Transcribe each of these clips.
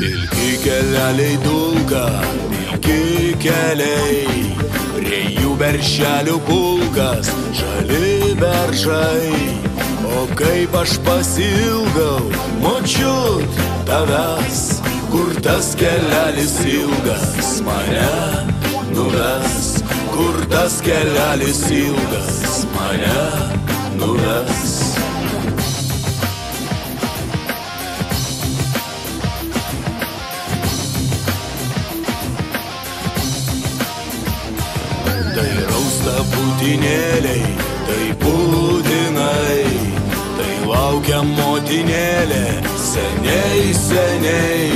Pilki keleliai dulka, pilki keliai, prie jų berželių pulkas, žali beržai. O kaip aš pasilgau, močiut, tavęs, kur tas kelelis ilgas mane nuves, kur tas kelelis ilgas mane nuves. Tai rausta putinėliai, tai putinai, tai laukia motinėlė seniai, seniai.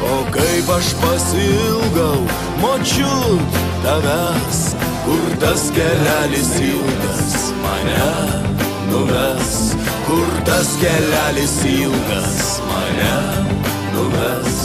O kaip aš pasilgau, močiut, tavęs, kur tas kelelis ilgas mane nuves, kur tas kelelis ilgas mane nuves.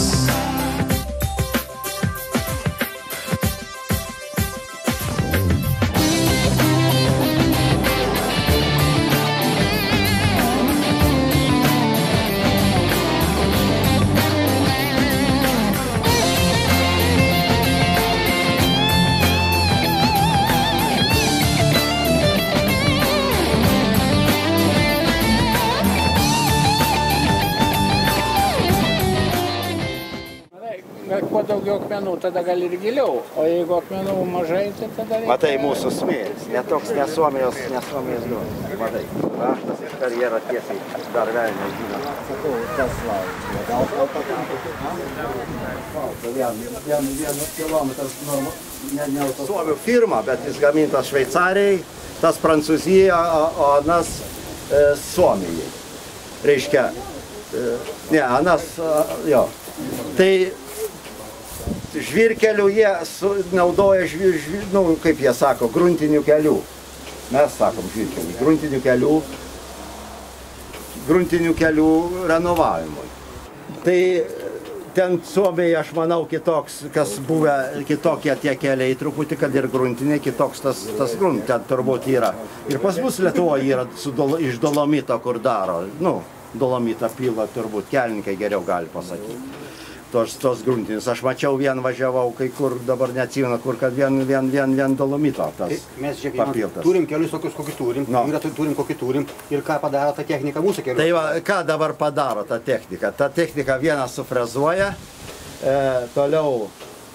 Kuo daugiau akmenų, tada gal ir giliau, o jeigu akmenų mažai, tai tada reikia... Matai mūsų smėlis, netoks Suomijos duos. Matai, raštas iš karjerą tiesiai dar velnio žino. Sakau, tas laukia. Gal vienu kilometras ne Suomių firma, bet jis gamintas Šveicarijai, tas Prancūzija, o anas Suomijai. Reiškia, ne, anas, jo. Tai žvyrkelių jie naudoja, kaip jie sako, gruntinių kelių. Mes sakom žvyrkelių, gruntinių kelių renovavimui. Tai ten Suomiai, aš manau, kitoks, kas buvę, kitokie tie keliai truputį, kad ir gruntiniai, kitoks tas grunt, ten turbūt yra. Ir pas mus Lietuvoje yra iš dolomito, kur daro, dolomitą pila, turbūt kelininkai geriau gali pasakyti. Tos gruntinis. Aš mačiau važiavau kai kur, dabar neatsimenu, kur kad vien dolomito tas papiltas. Mes, žiūrėkime, turim kelius tokius, kokį turim, turim kokį turim, ir ką padaro ta technika mūsų kelių. Tai va, ką dabar padaro ta technika? Ta technika vieną sufrezuoja, toliau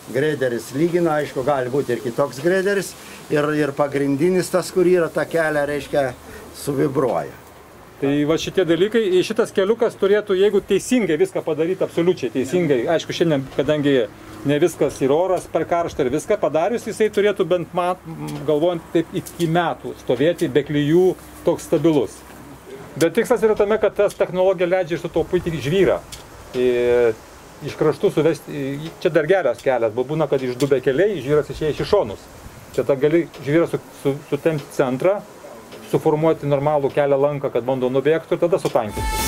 grederis lygina, aišku, gali būti ir kitoks grederis, ir pagrindinis tas, kur yra ta kelia, reiškia, suvibruoja. Tai va šitie dalykai, šitas keliukas turėtų, jeigu teisingai viską padaryti, absoliučiai teisingai, aišku, šiandien, kadangi ne viskas ir oras per karštą ir viską padarius, jisai turėtų bent galvojant taip iki metų stovėti be klijų toks stabilus. Bet tikslas yra tame, kad tas technologija leidžia sutaupyti žvyrą. Iš kraštų suvesti, čia dar geras kelias, bet būna, kad iš du bekeliai žvyras išėja iš šonus. Čia gali žvyrą sutempti centrą, suformuoti normalų kelią lanką, kad bando nubėgtų ir tada sutankinti.